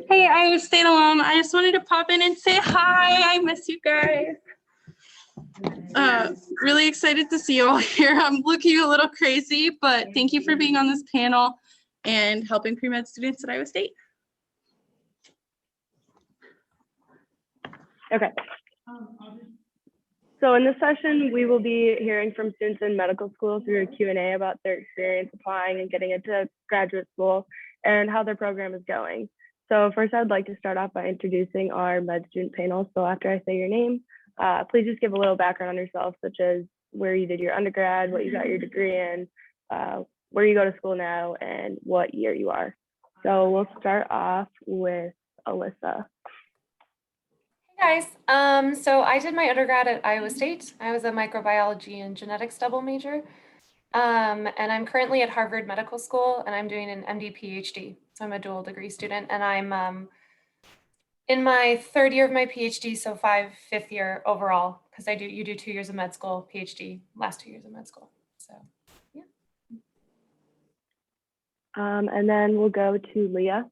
Hey, Iowa State alum. I just wanted to pop in and say hi. I miss you guys. Really excited to see you all here. I'm looking a little crazy, but thank you for being on this panel and helping pre-med students at Iowa State. Okay. So in this session, we will be hearing from students in medical school through a Q&A about their experience applying and getting into graduate school and how their program is going. So first, I'd like to start off by introducing our med student panel. So after I say your name, please just give a little background on yourself, such as where you did your undergrad, what you got your degree in, where you go to school now, and what year you are. So we'll start off with Alyssa. Hey guys, so I did my undergrad at Iowa State. I was a microbiology and genetics double major. And I'm currently at Harvard Medical School and I'm doing an MD PhD. So I'm a dual degree student and I'm in my third year of my PhD, so fifth year overall, because you do 2 years of med school, PhD, last 2 years of med school. So yeah. And then we'll go to Leah.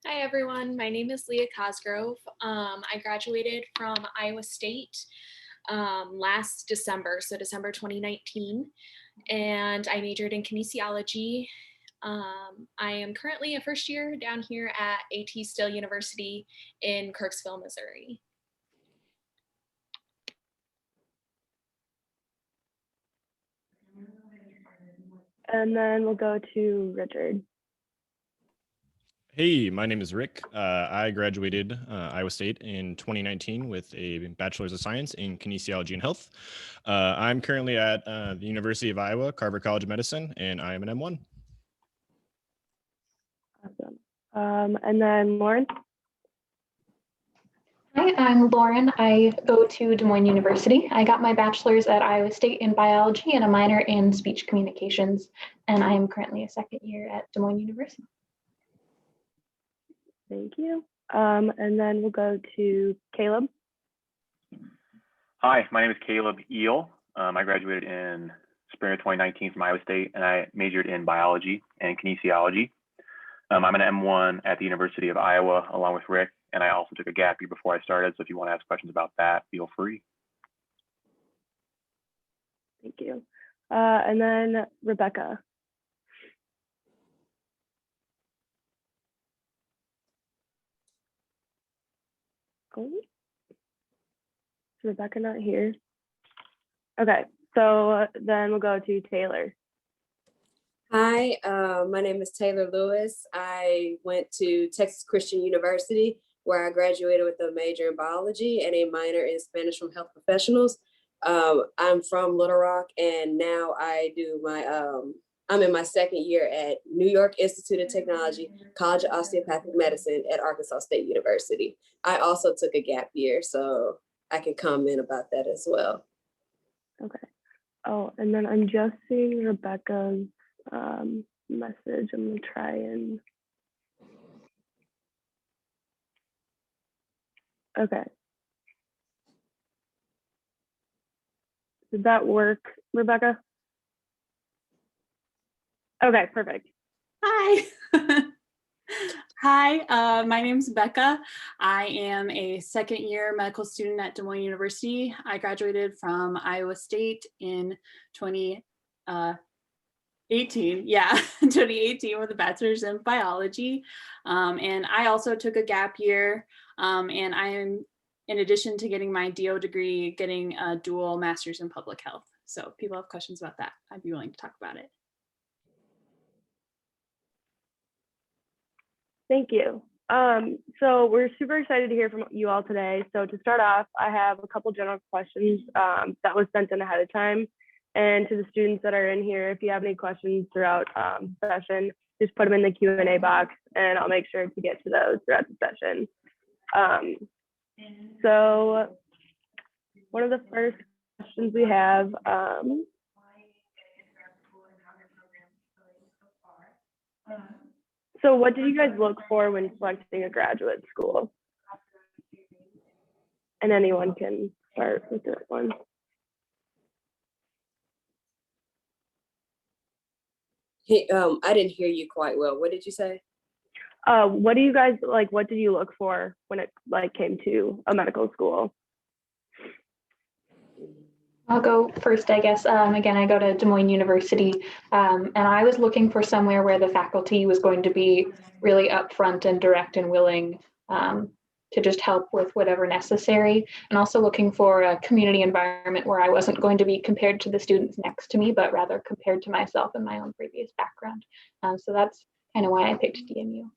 Hi everyone, my name is Leah Cosgrove. I graduated from Iowa State last December, so December 2019, and I majored in kinesiology. I am currently a first year down here at A.T. Still University in Kirksville, Missouri. And then we'll go to Richard. Hey, my name is Rick. I graduated Iowa State in 2019 with a Bachelor's of Science in Kinesiology and Health. I'm currently at the University of Iowa, Carver College of Medicine, and I am an M1. Awesome. And then Lauren. Hi, I'm Lauren. I go to Des Moines University. I got my bachelor's at Iowa State in biology and a minor in speech communications, and I am currently a second year at Des Moines University. Thank you. And then we'll go to Caleb. Hi, my name is Caleb Eel. I graduated in spring of 2019 from Iowa State, and I majored in biology and kinesiology. I'm an M1 at the University of Iowa, along with Rick, and I also took a gap year before I started, so if you want to ask questions about that, feel free. Thank you. And then Rebecca. Oh, is Rebecca not here? Okay, so then we'll go to Taylor. Hi, my name is Taylor Lewis. I went to Texas Christian University, where I graduated with a major in biology and a minor in Spanish from health professionals. I'm from Little Rock, and now I do I'm in my second year at New York Institute of Technology, College of Osteopathic Medicine at Arkansas State University. I also took a gap year, so I can comment about that as well. Okay. Oh, and then I'm just seeing Rebecca's message. I'm gonna try and. Okay. Did that work, Rebecca? Okay, perfect. Hi. Hi, my name's Becca. I am a second year medical student at Des Moines University. I graduated from Iowa State in 2018. Yeah, 2018 with a bachelor's in biology. And I also took a gap year, and I am, in addition to getting my DO degree, getting a dual master's in public health. So if people have questions about that, I'd be willing to talk about it. Thank you. So we're super excited to hear from you all today. So to start off, I have a couple general questions that was sent in ahead of time. And to the students that are in here, if you have any questions throughout the session, just put them in the Q&A box and I'll make sure to get to those throughout the session. So one of the first questions we have, so what did you guys look for when selecting a graduate school? And anyone can start with this one. I didn't hear you quite well. What did you say? What do you guys like? What did you look for when it like came to a medical school? I'll go first, I guess. Again, I go to Des Moines University, and I was looking for somewhere where the faculty was going to be really upfront and direct and willing to just help with whatever necessary, and also looking for a community environment where I wasn't going to be compared to the students next to me, but rather compared to myself and my own previous background. So that's kind of why I picked DMU.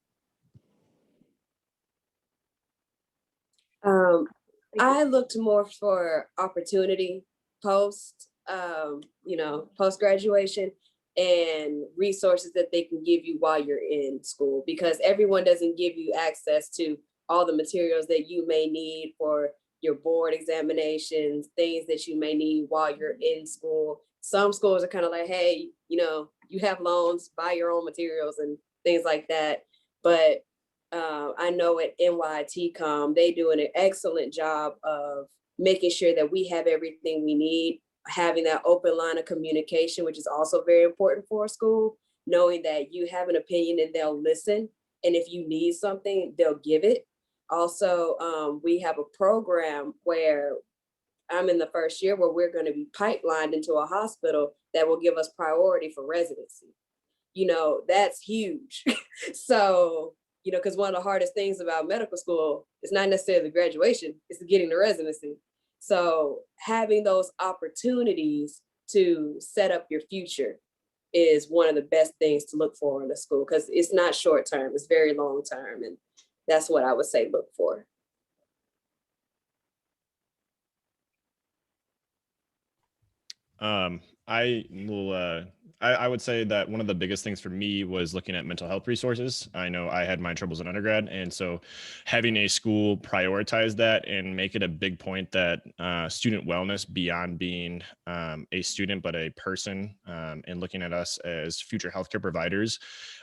I looked more for opportunity post, post graduation, and resources that they can give you while you're in school, because everyone doesn't give you access to all the materials that you may need for your board examinations, things that you may need while you're in school. Some schools are kind of like, hey, you have loans, buy your own materials and things like that. But I know at NYTCOM, they do an excellent job of making sure that we have everything we need, having that open line of communication, which is also very important for a school, knowing that you have an opinion and they'll listen. And if you need something, they'll give it. Also, we have a program where I'm in the first year where we're going to be pipelined into a hospital that will give us priority for residency. That's huge. So, because one of the hardest things about medical school is not necessarily the graduation, it's getting the residency. So having those opportunities to set up your future is one of the best things to look for in a school, because it's not short term, it's very long term. And that's what I would say look for. I would say that one of the biggest things for me was looking at mental health resources. I know I had my troubles in undergrad, and so having a school prioritize that and make it a big point that student wellness, beyond being a student but a person, and looking at us as future healthcare providers,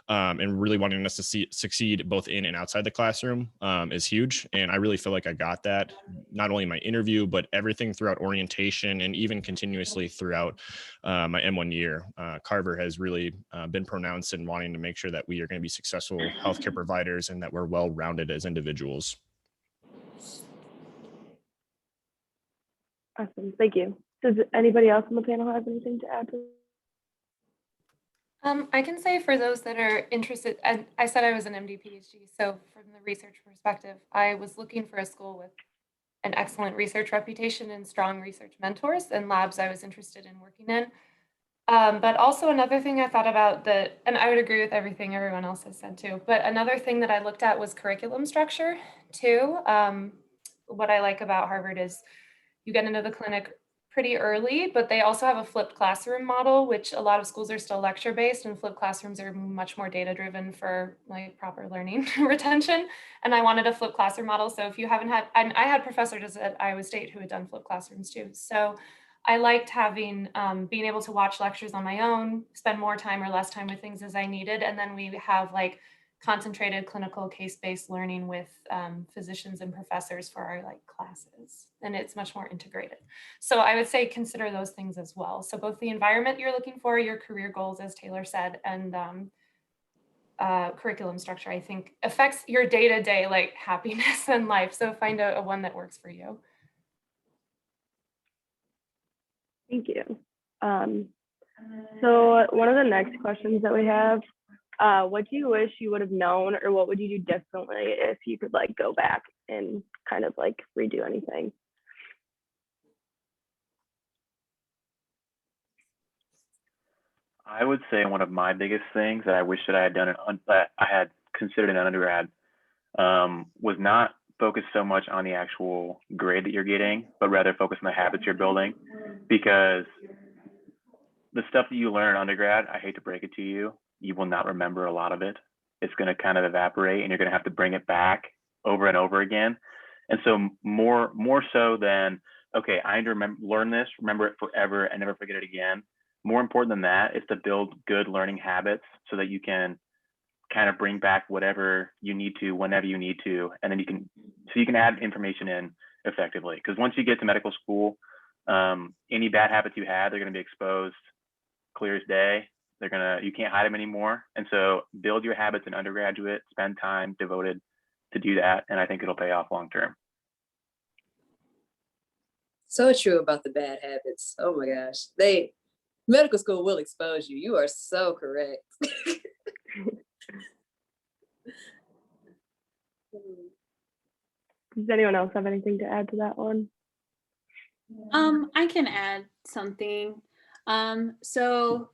and really wanting us to succeed both in and outside the classroom is huge. And I really feel like I got that not only in my interview, but everything throughout orientation and even continuously throughout my M1 year. Carver has really been pronounced in wanting to make sure that we are going to be successful healthcare providers and that we're well-rounded as individuals. Awesome, thank you. Does anybody else on the panel have anything to add to? I can say for those that are interested, and I said I was an MD PhD, so from the research perspective, I was looking for a school with an excellent research reputation and strong research mentors and labs I was interested in working in. But also another thing I thought about and I would agree with everything everyone else has said too, but another thing that I looked at was curriculum structure too. What I like about Harvard is you get into the clinic pretty early, but they also have a flipped classroom model, which a lot of schools are still lecture based, and flipped classrooms are much more data driven for like proper learning retention. And I wanted a flipped classroom model. So if you haven't had, and I had professors at Iowa State who had done flipped classrooms too. So I liked having, being able to watch lectures on my own, spend more time or less time with things as I needed. And then we have like concentrated clinical case-based learning with physicians and professors for our like classes, and it's much more integrated. So I would say consider those things as well. So both the environment you're looking for, your career goals, as Taylor said, and curriculum structure, I think affects your day-to-day like happiness and life. So find a one that works for you. Thank you. So one of the next questions that we have, what do you wish you would have known, or what would you do differently if you could like go back and kind of like redo anything? I would say one of my biggest things that I wish that I had done, that I had considered in undergrad, was not focus so much on the actual grade that you're getting, but rather focus on the habits you're building. Because the stuff that you learn in undergrad, I hate to break it to you, you will not remember a lot of it. It's going to kind of evaporate, and you're going to have to bring it back over and over again. And so more so than, okay, I need to learn this, remember it forever and never forget it again. More important than that is to build good learning habits so that you can kind of bring back whatever you need to, whenever you need to, and then you can add information in effectively. Because once you get to medical school, any bad habits you had, they're going to be exposed clear as day. You can't hide them anymore. And so build your habits in undergraduate, spend time devoted to do that. And I think it'll pay off long term. So true about the bad habits. Oh my gosh. Medical school will expose you. You are so correct. Does anyone else have anything to add to that one? I can add something. So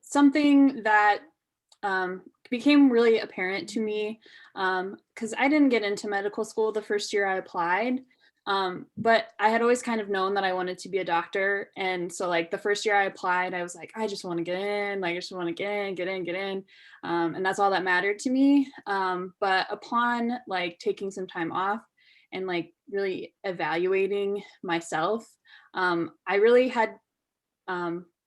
something that became really apparent to me, because I didn't get into medical school the first year I applied, but I had always kind of known that I wanted to be a doctor. And so like the first year I applied, I was like, I just want to get in, like I just want to get in. And that's all that mattered to me. But upon like taking some time off and like really evaluating myself, I really had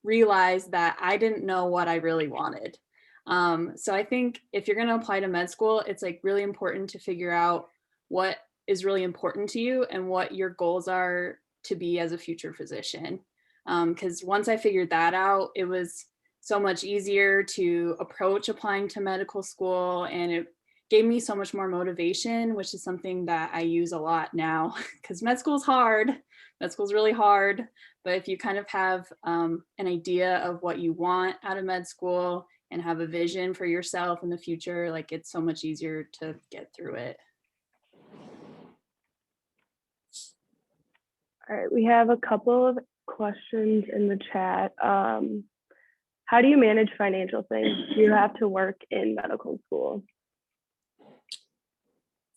realized that I didn't know what I really wanted. So I think if you're going to apply to med school, it's like really important to figure out what is really important to you and what your goals are to be as a future physician. Because once I figured that out, it was so much easier to approach applying to medical school, and it gave me so much more motivation, which is something that I use a lot now because med school is hard. Med school is really hard. But if you kind of have an idea of what you want out of med school and have a vision for yourself in the future, like it's so much easier to get through it. All right, we have a couple of questions in the chat. How do you manage financial things? Do you have to work in medical school?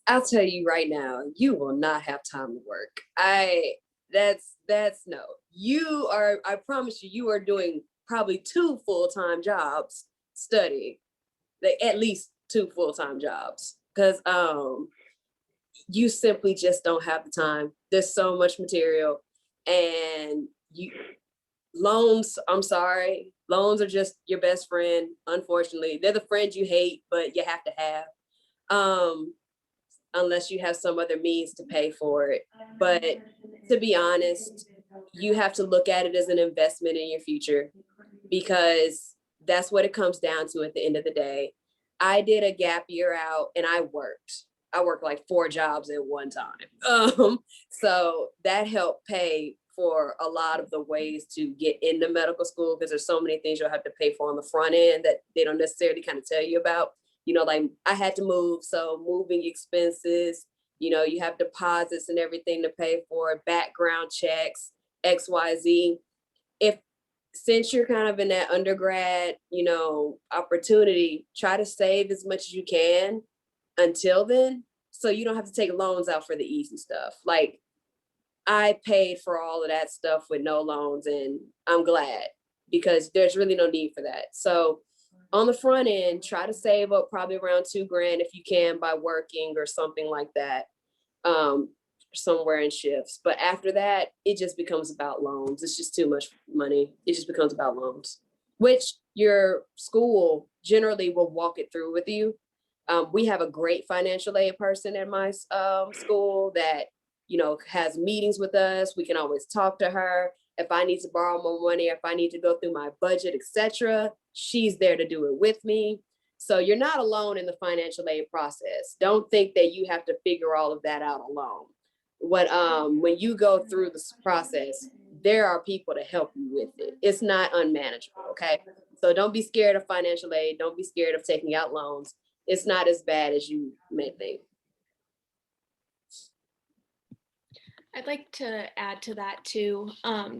I'll tell you right now, you will not have time to work. That's no. I promise you, you are doing probably 2 full-time jobs studying, like at least 2 full-time jobs, because you simply just don't have the time. There's so much material, and loans, I'm sorry, loans are just your best friend. Unfortunately, they're the friends you hate, but you have to have, unless you have some other means to pay for it. But to be honest, you have to look at it as an investment in your future, because that's what it comes down to at the end of the day. I did a gap year out and I worked like 4 jobs at one time. So that helped pay for a lot of the ways to get into medical school, because there's so many things you'll have to pay for on the front end that they don't necessarily kind of tell you about. You know, like I had to move, so moving expenses, you have deposits and everything to pay for, background checks, XYZ. Since you're kind of in that undergrad, opportunity, try to save as much as you can until then, so you don't have to take loans out for the easy stuff. Like I paid for all of that stuff with no loans, and I'm glad, because there's really no need for that. So on the front end, try to save up probably around $2,000 if you can by working or something like that, somewhere in shifts. But after that, it just becomes about loans. It's just too much money. It just becomes about loans, which your school generally will walk it through with you. We have a great financial aid person at my school that, has meetings with us. We can always talk to her. If I need to borrow more money, if I need to go through my budget, etc., she's there to do it with me. So you're not alone in the financial aid process. Don't think that you have to figure all of that out alone. When you go through this process, there are people to help you with it. It's not unmanageable, okay? So don't be scared of financial aid. Don't be scared of taking out loans. It's not as bad as you may think. I'd like to add to that too.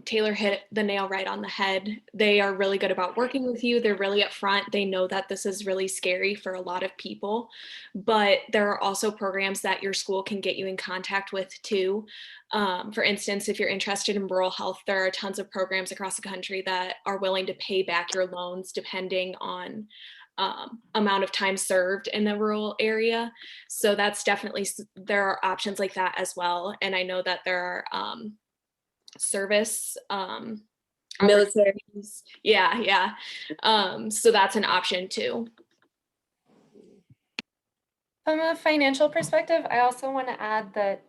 Taylor hit the nail right on the head. They are really good about working with you. They're really upfront. They know that this is really scary for a lot of people, but there are also programs that your school can get you in contact with too. For instance, if you're interested in rural health, there are tons of programs across the country that are willing to pay back your loans depending on amount of time served in the rural area. So that's definitely, there are options like that as well. And I know that there are service military. Yeah. So that's an option too. From a financial perspective, I also want to add that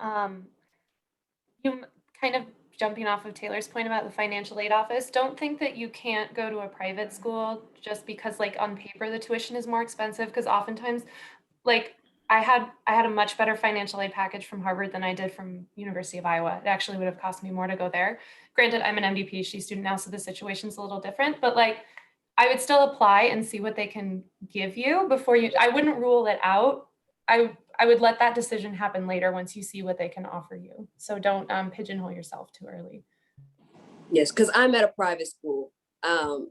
you kind of jumping off of Taylor's point about the financial aid office, don't think that you can't go to a private school just because like on paper the tuition is more expensive, because oftentimes like I had a much better financial aid package from Harvard than I did from University of Iowa. It actually would have cost me more to go there. Granted, I'm an MD PhD student now, so the situation's a little different, but like I would still apply and see what they can give you before you, I wouldn't rule it out. I would let that decision happen later once you see what they can offer you. So don't pigeonhole yourself too early. Yes, because I'm at a private school. And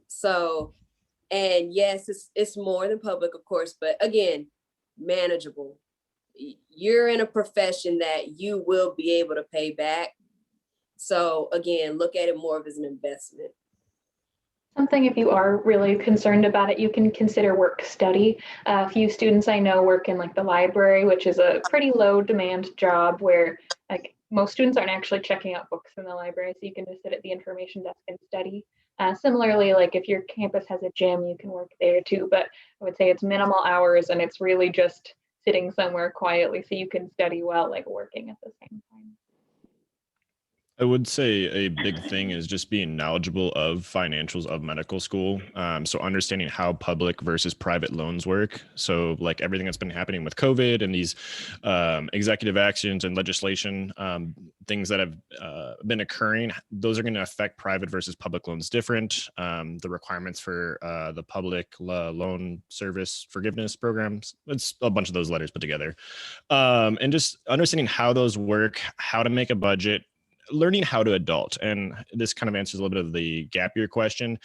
yes, it's more than public, of course, but again, manageable. You're in a profession that you will be able to pay back. So again, look at it more of as an investment. Something, if you are really concerned about it, you can consider work study. A few students I know work in like the library, which is a pretty low demand job where like most students aren't actually checking out books in the library. So you can just sit at the information desk and study. Similarly, like if your campus has a gym, you can work there too. But I would say it's minimal hours and it's really just sitting somewhere quietly so you can study while like working at the same time. I would say a big thing is just being knowledgeable of financials of medical school. So understanding how public versus private loans work. So like everything that's been happening with COVID and these executive actions and legislation, things that have been occurring, those are going to affect private versus public loans different. The requirements for the public loan service forgiveness programs, it's a bunch of those letters put together. And just understanding how those work, how to make a budget, learning how to adult. And this kind of answers a little bit of the gap year question.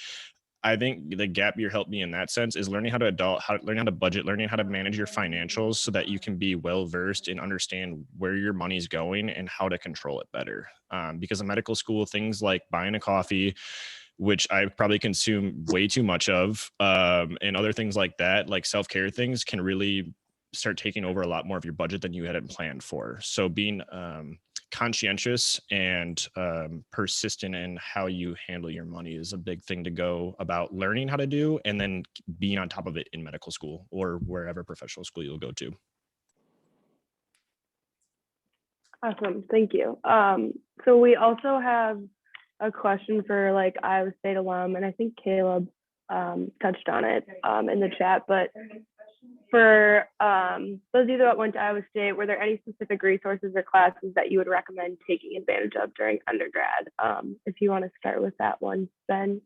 I think the gap year helped me in that sense is learning how to adult, learning how to budget, learning how to manage your financials so that you can be well versed and understand where your money's going and how to control it better. Because in medical school, things like buying a coffee, which I probably consume way too much of, and other things like that, like self-care things, can really start taking over a lot more of your budget than you hadn't planned for. So being conscientious and persistent in how you handle your money is a big thing to go about learning how to do, and then being on top of it in medical school or wherever professional school you'll go to. Awesome, thank you. So we also have a question for like Iowa State alum, and I think Caleb touched on it in the chat, but for those of you that went to Iowa State, were there any specific resources or classes that you would recommend taking advantage of during undergrad? If you want to start with that one, Ben.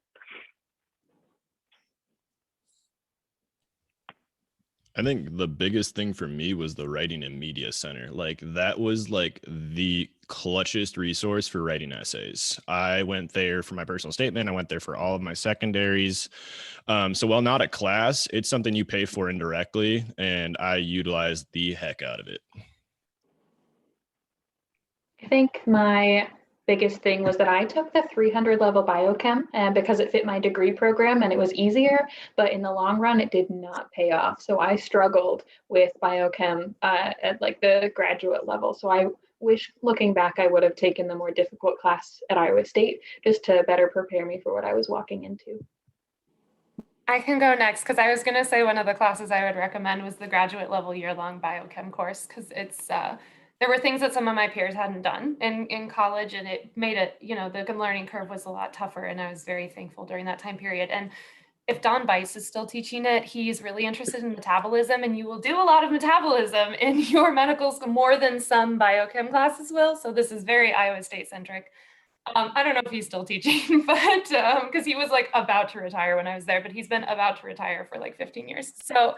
I think the biggest thing for me was the Writing and Media Center. Like that was like the clutchest resource for writing essays. I went there for my personal statement. I went there for all of my secondaries. So while not a class, it's something you pay for indirectly, and I utilized the heck out of it. I think my biggest thing was that I took the 300 level biochem because it fit my degree program and it was easier, but in the long run, it did not pay off. So I struggled with biochem at like the graduate level. So I wish looking back, I would have taken the more difficult class at Iowa State just to better prepare me for what I was walking into. I can go next because I was going to say one of the classes I would recommend was the graduate level year-long biochem course, because it's there were things that some of my peers hadn't done in college, and it made it, you know, the learning curve was a lot tougher, and I was very thankful during that time period. And if Don Bice is still teaching it, he's really interested in metabolism, and you will do a lot of metabolism in your medical school, more than some biochem classes will. So this is very Iowa State centric. I don't know if he's still teaching, but because he was like about to retire when I was there, but he's been about to retire for like 15 years. So,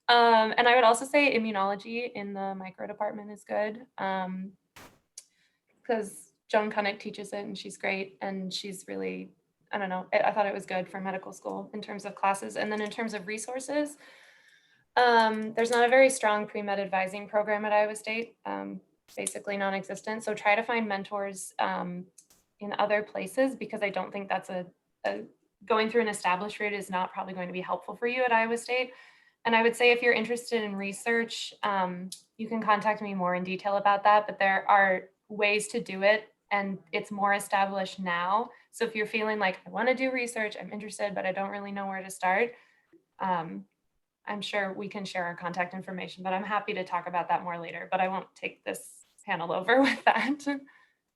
and I would also say immunology in the micro department is good, because Joan Kunnick teaches it and she's great, and she's really, I don't know, I thought it was good for medical school in terms of classes. And then in terms of resources, there's not a very strong pre-med advising program at Iowa State, basically non-existent. So try to find mentors in other places, because I don't think that's going through an established route is not probably going to be helpful for you at Iowa State. And I would say if you're interested in research, you can contact me more in detail about that, but there are ways to do it and it's more established now. So if you're feeling like I want to do research, I'm interested, but I don't really know where to start, I'm sure we can share our contact information, but I'm happy to talk about that more later, but I won't take this panel over with that.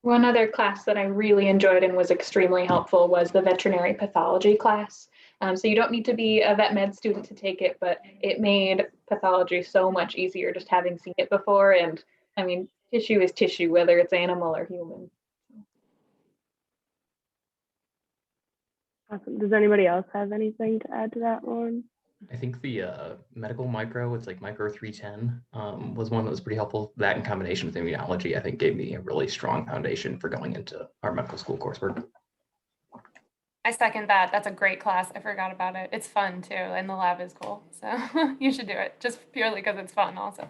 One other class that I really enjoyed and was extremely helpful was the veterinary pathology class. So you don't need to be a vet med student to take it, but it made pathology so much easier just having seen it before. And I mean, tissue is tissue, whether it's animal or human. Awesome. Does anybody else have anything to add to that one? I think the medical micro, it's like micro 310, was one that was pretty helpful. That in combination with immunology, I think gave me a really strong foundation for going into our medical school coursework. I second that. That's a great class. I forgot about it. It's fun too, and the lab is cool. So you should do it just purely because it's fun also.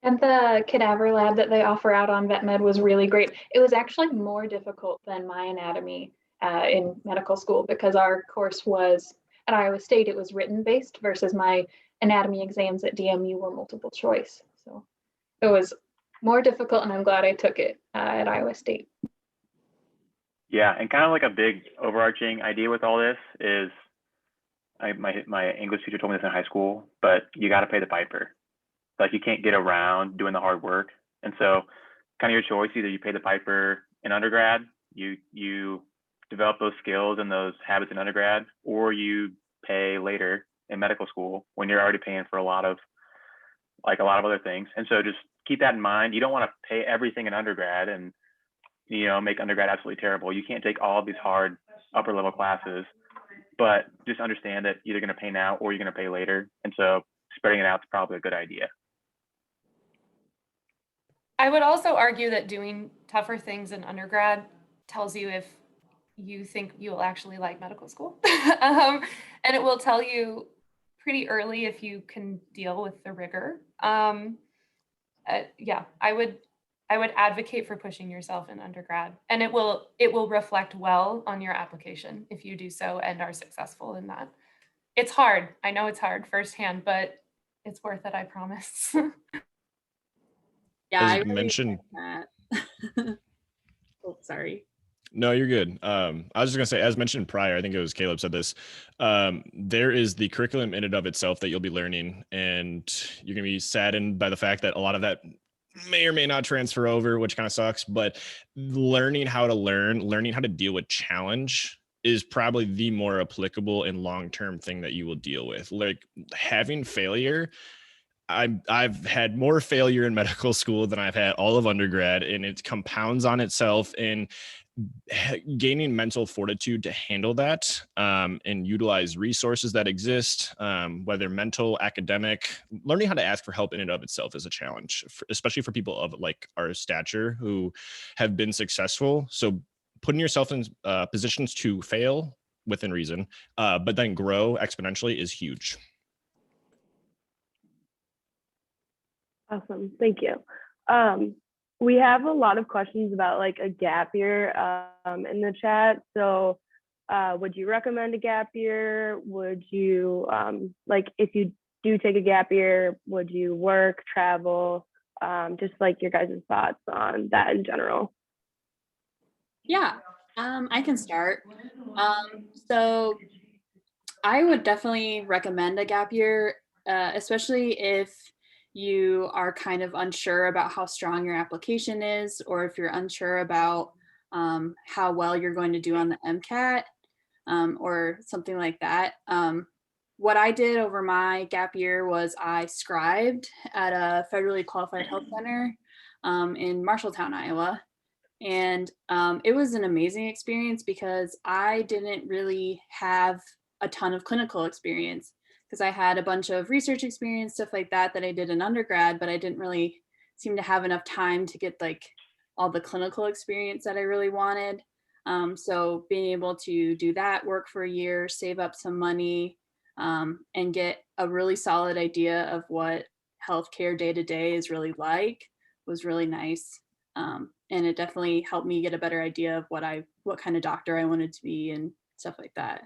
And the cadaver lab that they offer out on vet med was really great. It was actually more difficult than my anatomy in medical school because our course was at Iowa State, it was written based versus my anatomy exams at DMU were multiple choice. So it was more difficult, and I'm glad I took it at Iowa State. Yeah, and kind of like a big overarching idea with all this is, my English teacher told me this in high school, but you got to pay the piper. Like you can't get around doing the hard work, and so kind of your choice: either you pay the piper in undergrad, you develop those skills and those habits in undergrad, or you pay later in medical school when you're already paying for a lot of other things. And so just keep that in mind. You don't want to pay everything in undergrad and, make undergrad absolutely terrible. You can't take all of these hard upper level classes, but just understand that you're going to pay now or you're going to pay later. And so spreading it out is probably a good idea. I would also argue that doing tougher things in undergrad tells you if you think you will actually like medical school. And it will tell you pretty early if you can deal with the rigor. Yeah, I would advocate for pushing yourself in undergrad, and it will reflect well on your application if you do so and are successful in that. It's hard. I know it's hard firsthand, but it's worth it, I promise. Yeah, As I really mentioned. like that. Oh, sorry. No, you're good. I was just gonna say, as mentioned prior, I think it was Caleb said this. There is the curriculum in and of itself that you'll be learning, and you're gonna be saddened by the fact that a lot of that may or may not transfer over, which kind of sucks. But learning how to deal with challenge is probably the more applicable and long-term thing that you will deal with. Like having failure. I've had more failure in medical school than I've had all of undergrad, and it compounds on itself. And gaining mental fortitude to handle that and utilize resources that exist, whether mental, academic, learning how to ask for help in and of itself is a challenge, especially for people of like our stature who have been successful. So putting yourself in positions to fail within reason, but then grow exponentially is huge. Awesome. Thank you. We have a lot of questions about like a gap year in the chat. So would you recommend a gap year? Would you, if you do take a gap year, would you work, travel? Just like your guys' thoughts on that in general. Yeah, I can start. So I would definitely recommend a gap year, especially if you are kind of unsure about how strong your application is, or if you're unsure about how well you're going to do on the MCAT or something like that. What I did over my gap year was I scribed at a federally qualified health center in Marshalltown, Iowa. And it was an amazing experience because I didn't really have a ton of clinical experience, because I had a bunch of research experience, stuff like that I did in undergrad, but I didn't really seem to have enough time to get like all the clinical experience that I really wanted. So being able to do that, work for a year, save up some money, and get a really solid idea of what healthcare day to day is really like was really nice. And it definitely helped me get a better idea of what kind of doctor I wanted to be and stuff like that.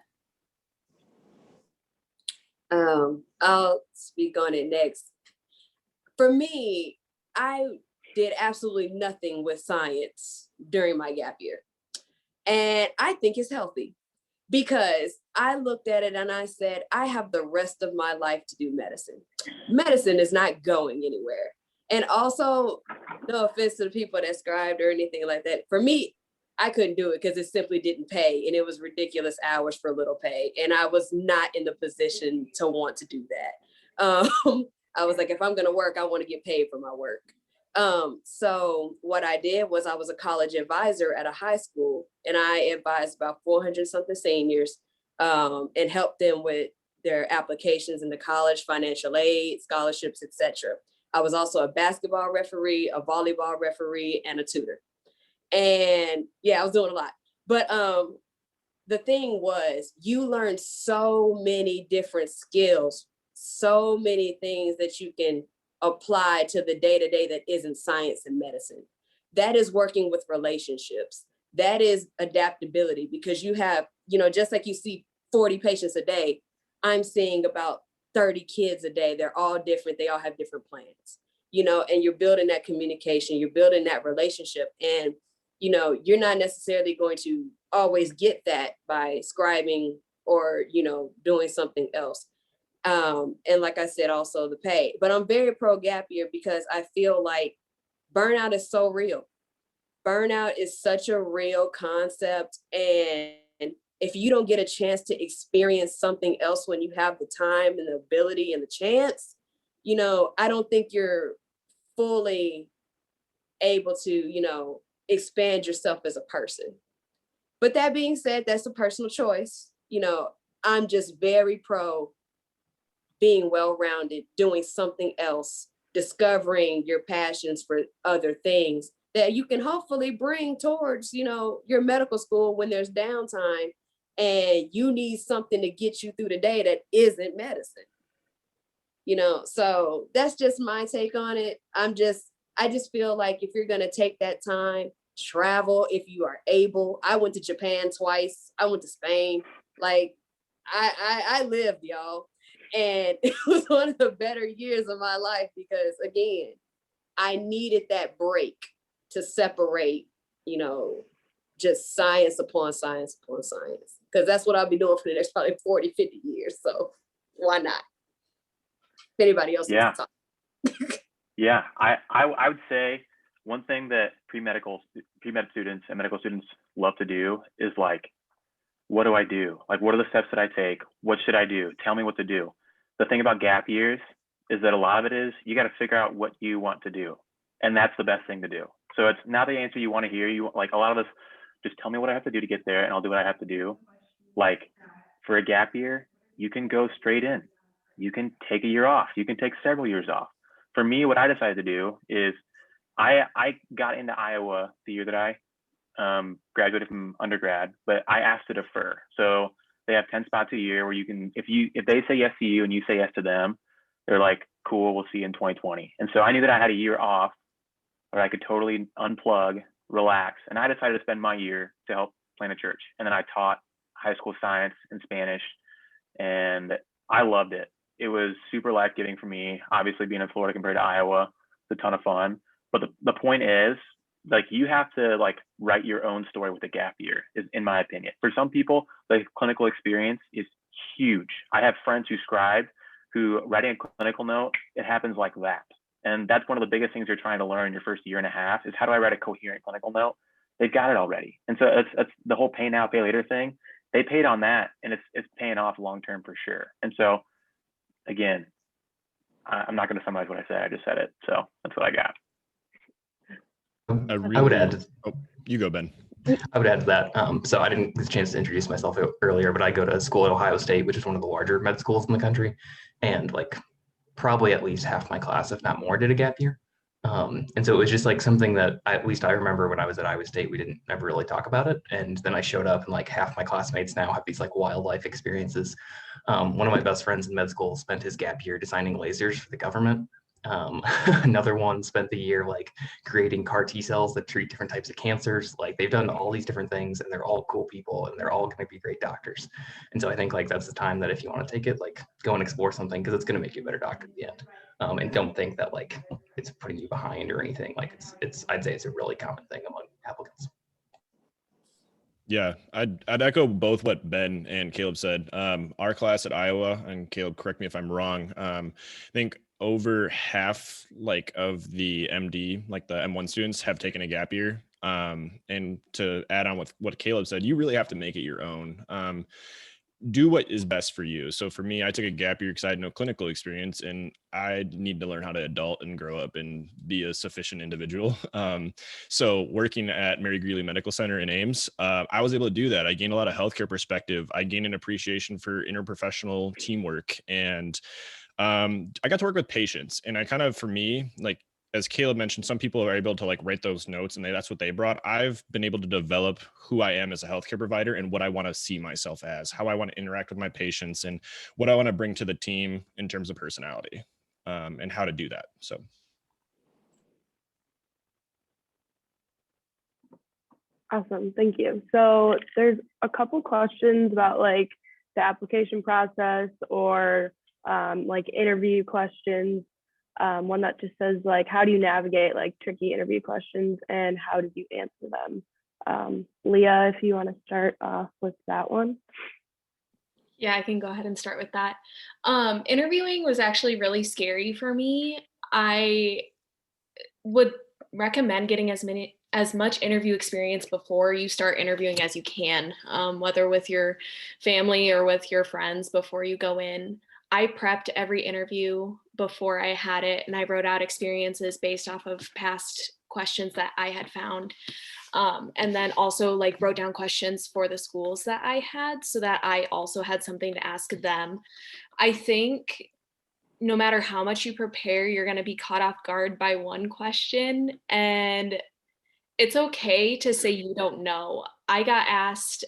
I'll speak on it next. For me, I did absolutely nothing with science during my gap year. And I think it's healthy because I looked at it and I said, I have the rest of my life to do medicine. Medicine is not going anywhere. And also, no offense to the people that scribed or anything like that. For me, I couldn't do it because it simply didn't pay. And it was ridiculous hours for little pay. And I was not in the position to want to do that. I was like, if I'm going to work, I want to get paid for my work. So what I did was I was a college advisor at a high school, and I advised about 400 something seniors and helped them with their applications into college, financial aid, scholarships, etc. I was also a basketball referee, a volleyball referee, and a tutor. And yeah, I was doing a lot. But the thing was, you learn so many different skills, so many things that you can apply to the day-to-day that isn't science and medicine. That is working with relationships. That is adaptability, because you have, just like you see 40 patients a day, I'm seeing about 30 kids a day. They're all different. They all have different plans, and you're building that communication, you're building that relationship. And, you're not necessarily going to always get that by scribing or, doing something else. And like I said, also the pay. But I'm very pro gap year because I feel like burnout is so real. Burnout is such a real concept. And if you don't get a chance to experience something else when you have the time and the ability and the chance, I don't think you're fully able to, expand yourself as a person. But that being said, that's a personal choice. I'm just very pro being well-rounded, doing something else, discovering your passions for other things that you can hopefully bring towards, your medical school when there's downtime and you need something to get you through the day that isn't medicine. So that's just my take on it. I just feel like if you're going to take that time, travel if you are able. I went to Japan twice. I went to Spain. Like I lived, y'all. And it was one of the better years of my life because, again, I needed that break to separate, just science upon science upon science. Because that's what I'll be doing for the next probably 40, 50 years. So why not? If anybody else wants to talk. Yeah, I would say one thing that pre-med students and medical students love to do is like, what do I do? Like, what are the steps that I take? What should I do? Tell me what to do. The thing about gap years is that a lot of it is you got to figure out what you want to do. And that's the best thing to do. So it's not the answer you want to hear. You like a lot of us, just tell me what I have to do to get there and I'll do what I have to do. Like for a gap year, you can go straight in. You can take a year off. You can take several years off. For me, what I decided to do is I got into Iowa the year that I graduated from undergrad, but I asked to defer. So they have 10 spots a year where you can, if they say yes to you and you say yes to them, they're like, cool, we'll see you in 2020. And so I knew that I had a year off where I could totally unplug, relax. And I decided to spend my year to help plant a church. And then I taught high school science and Spanish, and I loved it. It was super life-giving for me. Obviously being in Florida compared to Iowa, it's a ton of fun. But the point is, like, you have to like write your own story with a gap year, is in my opinion. For some people, the clinical experience is huge. I have friends who scribe, who writing a clinical note, it happens like that. And that's one of the biggest things you're trying to learn in your first year and a half is how do I write a coherent clinical note? They've got it already. And so it's the whole pay now, pay later thing. They paid on that, and it's paying off long-term for sure. And so again, I'm not going to summarize what I said. I just said it. So that's what I got. I would add. Oh, you go, Ben. I would add to that. So I didn't get a chance to introduce myself earlier, but I go to school at Ohio State, which is one of the larger med schools in the country. And like probably at least half my class, if not more, did a gap year. And so it was just like something that at least I remember when I was at Iowa State, we didn't ever really talk about it. And then I showed up and like half my classmates now have these like wildlife experiences. One of my best friends in med school spent his gap year designing lasers for the government. Another one spent the year like creating CAR T cells that treat different types of cancers. Like they've done all these different things and they're all cool people and they're all going to be great doctors. And so I think like that's the time that if you want to take it, like go and explore something because it's going to make you a better doctor at the end. And don't think that like it's putting you behind or anything. Like it's I'd say it's a really common thing among applicants. Yeah, I'd echo both what Ben and Caleb said. Our class at Iowa, and Caleb, correct me if I'm wrong, I think over half like of the MD, like the M1 students have taken a gap year. And to add on with what Caleb said, you really have to make it your own. Do what is best for you. So for me, I took a gap year because I had no clinical experience and I need to learn how to adult and grow up and be a sufficient individual. So working at Mary Greeley Medical Center in Ames, I was able to do that. I gained a lot of healthcare perspective. I gained an appreciation for interprofessional teamwork, and I got to work with patients. And I kind of, for me, like, as Caleb mentioned, some people are able to like write those notes and that's what they brought. I've been able to develop who I am as a healthcare provider and what I want to see myself as, how I want to interact with my patients, and what I want to bring to the team in terms of personality, and how to do that. So. Awesome, thank you. So there's a couple questions about like the application process or like interview questions. One that just says like, how do you navigate like tricky interview questions and how did you answer them? Leah, if you want to start off with that one. Yeah, I can go ahead and start with that. Interviewing was actually really scary for me. I would recommend getting as much interview experience before you start interviewing as you can, whether with your family or with your friends before you go in. I prepped every interview before I had it, and I wrote out experiences based off of past questions that I had found. And then also like wrote down questions for the schools that I had so that I also had something to ask them. I think no matter how much you prepare, you're going to be caught off guard by one question, and it's okay to say you don't know. I got asked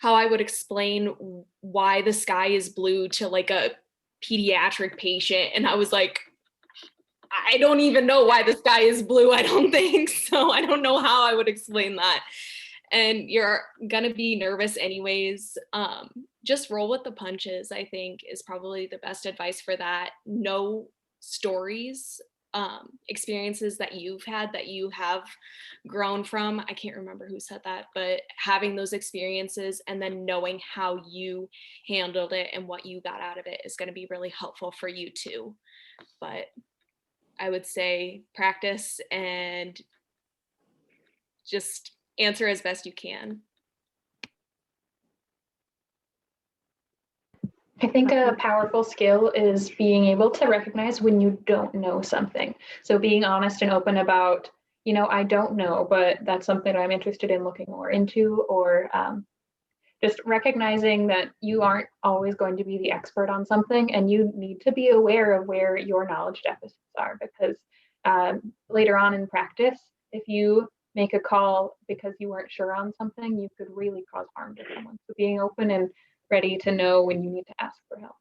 how I would explain why the sky is blue to like a pediatric patient. And I was like, I don't even know why the sky is blue. I don't think so. I don't know how I would explain that. And you're gonna be nervous anyways. Just roll with the punches, I think, is probably the best advice for that. Know stories, experiences that you've had that you have grown from. I can't remember who said that, but having those experiences and then knowing how you handled it and what you got out of it is going to be really helpful for you too. But I would say practice and just answer as best you can. I think a powerful skill is being able to recognize when you don't know something. So being honest and open about, you know, I don't know, but that's something I'm interested in looking more into, or just recognizing that you aren't always going to be the expert on something and you need to be aware of where your knowledge deficits are, because later on in practice, if you make a call because you weren't sure on something, you could really cause harm to someone. So being open and ready to know when you need to ask for help.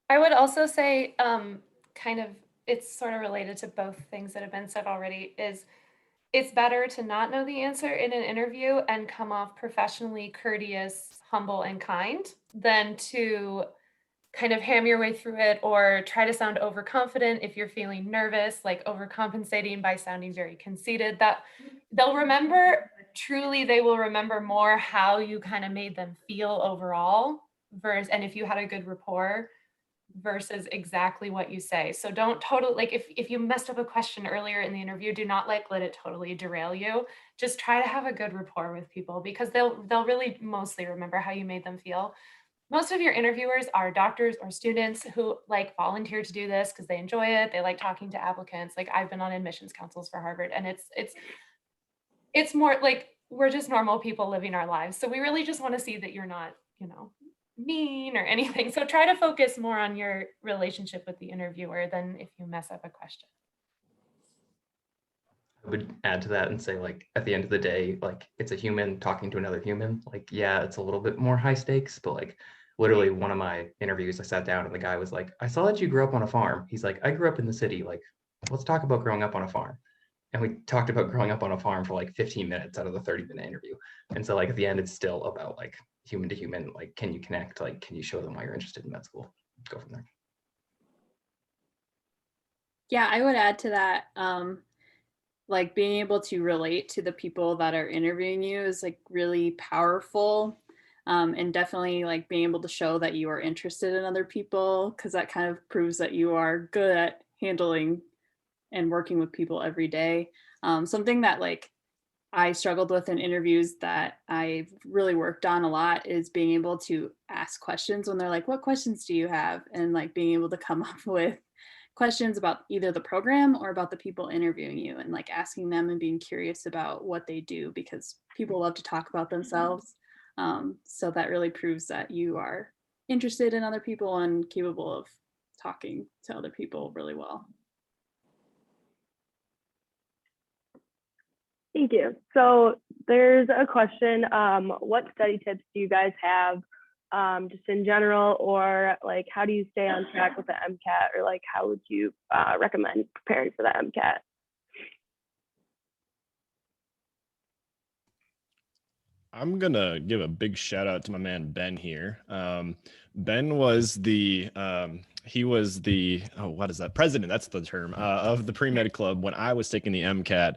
I would also say, kind of, it's sort of related to both things that have been said already, is it's better to not know the answer in an interview and come off professionally courteous, humble, and kind than to kind of ham your way through it or try to sound overconfident if you're feeling nervous, like overcompensating by sounding very conceited. That they'll remember, truly, they will remember more how you kind of made them feel overall versus, and if you had a good rapport versus exactly what you say. So don't totally, like if you messed up a question earlier in the interview, do not like let it totally derail you. Just try to have a good rapport with people because they'll really mostly remember how you made them feel. Most of your interviewers are doctors or students who like volunteer to do this because they enjoy it. They like talking to applicants. Like I've been on admissions councils for Harvard, and it's more like we're just normal people living our lives. So we really just want to see that you're not, you know, mean or anything. So try to focus more on your relationship with the interviewer than if you mess up a question. I would add to that and say, like, at the end of the day, like, it's a human talking to another human. Like, yeah, it's a little bit more high stakes, but like literally one of my interviews, I sat down and the guy was like, I saw that you grew up on a farm. He's like, I grew up in the city. Like, let's talk about growing up on a farm. And we talked about growing up on a farm for like 15 minutes out of the 30-minute interview. And so like at the end, it's still about like human to human, like, can you connect? Like, can you show them why you're interested in med school? Go from there. Yeah, I would add to that, like being able to relate to the people that are interviewing you is like really powerful. and definitely like being able to show that you are interested in other people, because that kind of proves that you are good at handling and working with people every day. Something that like I struggled with in interviews that I've really worked on a lot is being able to ask questions when they're like, what questions do you have? And like being able to come up with questions about either the program or about the people interviewing you, and like asking them and being curious about what they do, because people love to talk about themselves. So that really proves that you are interested in other people and capable of talking to other people really well. Thank you. So there's a question, what study tips do you guys have, just in general, or like how do you stay on track with the MCAT, or like how would you recommend preparing for the MCAT? I'm gonna give a big shout out to my man Ben here. Ben was the he was the what is that, president? That's the term of the pre-med club when I was taking the MCAT,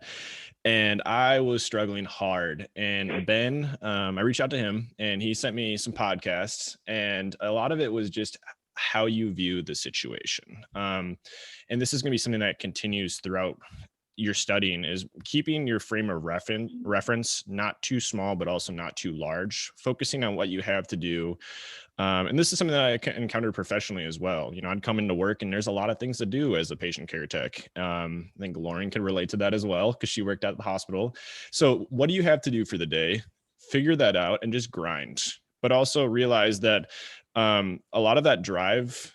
and I was struggling hard. And Ben, I reached out to him, and he sent me some podcasts, and a lot of it was just how you view the situation. And this is going to be something that continues throughout your studying, is keeping your frame of reference not too small, but also not too large, focusing on what you have to do. And this is something that I encountered professionally as well. You know, I'd come into work and there's a lot of things to do as a patient care tech. I think Lauren can relate to that as well, because she worked at the hospital. So what do you have to do for the day? Figure that out and just grind. But also realize that a lot of that drive,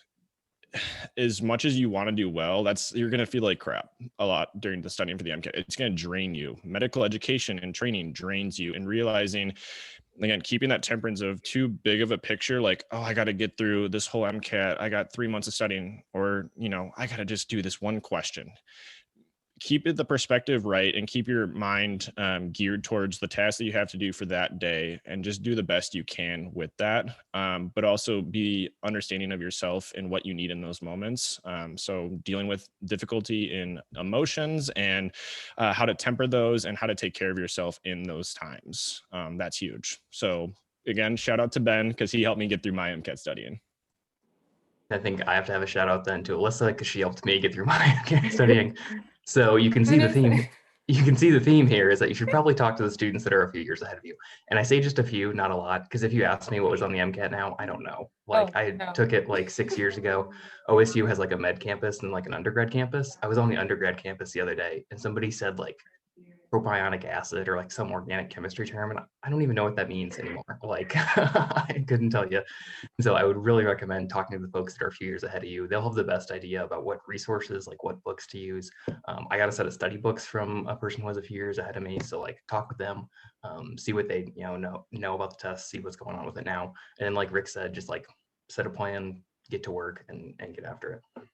as much as you want to do well, you're going to feel like crap a lot during the studying for the MCAT. It's going to drain you. Medical education and training drains you, and realizing, again, keeping that temperance of too big of a picture, like, oh, I got to get through this whole MCAT. I got 3 months of studying, or, you know, I got to just do this one question. Keep it the perspective right, and keep your mind geared towards the task that you have to do for that day, and just do the best you can with that. But also be understanding of yourself and what you need in those moments. So dealing with difficulty in emotions, and how to temper those, and how to take care of yourself in those times. That's huge. So again, shout out to Ben, because he helped me get through my MCAT studying. I think I have to have a shout out then to Alyssa, because she helped me get through my MCAT studying. So you can see the theme. You can see the theme here is that you should probably talk to the students that are a few years ahead of you. And I say just a few, not a lot, because if you ask me what was on the MCAT now, I don't know. Like I took it like 6 years ago. OSU has like a med campus and like an undergrad campus. I was on the undergrad campus the other day, and somebody said like propionic acid or like some organic chemistry term, and I don't even know what that means anymore. Like I couldn't tell you. So I would really recommend talking to the folks that are a few years ahead of you. They'll have the best idea about what resources, like what books to use. I got a set of study books from a person who was a few years ahead of me, so like talk with them, see what they know about the test, see what's going on with it now, and then, like Rick said, just like set a plan, get to work, and get after it.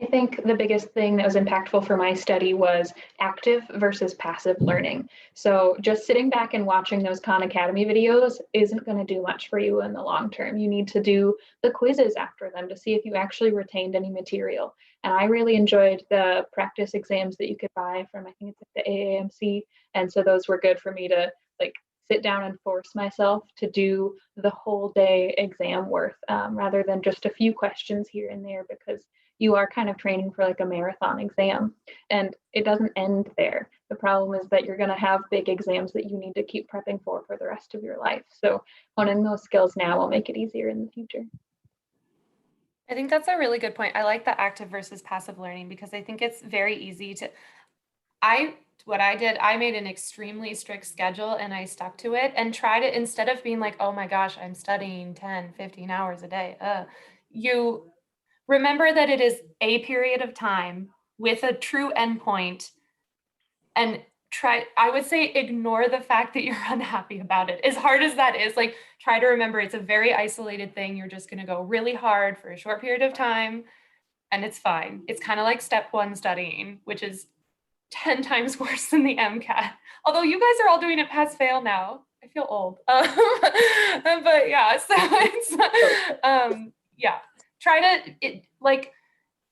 I think the biggest thing that was impactful for my study was active versus passive learning. So just sitting back and watching those Khan Academy videos isn't going to do much for you in the long term. You need to do the quizzes after them to see if you actually retained any material. And I really enjoyed the practice exams that you could buy from, I think it's like the AAMC. And so those were good for me to like sit down and force myself to do the whole day exam worth, rather than just a few questions here and there, because you are kind of training for like a marathon exam, and it doesn't end there. The problem is that you're going to have big exams that you need to keep prepping for the rest of your life. So honing those skills now will make it easier in the future. I think that's a really good point. I like the active versus passive learning, because I think it's very easy to, what I did, I made an extremely strict schedule and I stuck to it, and tried it, instead of being like, oh my gosh, I'm studying 10, 15 hours a day. You remember that it is a period of time with a true endpoint, and I would say ignore the fact that you're unhappy about it. As hard as that is, like, try to remember it's a very isolated thing. You're just going to go really hard for a short period of time, and it's fine. It's kind of like step one studying, which is 10 times worse than the MCAT. Although you guys are all doing it pass fail now. I feel old. But yeah, so it's, yeah. Try to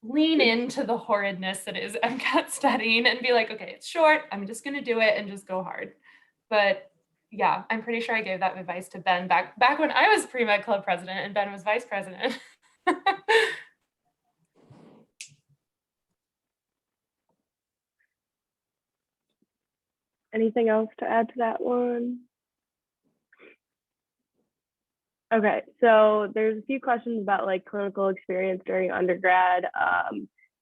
lean into the horridness that is MCAT studying, and be like, okay, it's short. I'm just going to do it and just go hard. But yeah, I'm pretty sure I gave that advice to Ben back when I was pre-med club president and Ben was vice president. Anything else to add to that one? Okay, so there's a few questions about like clinical experience during undergrad,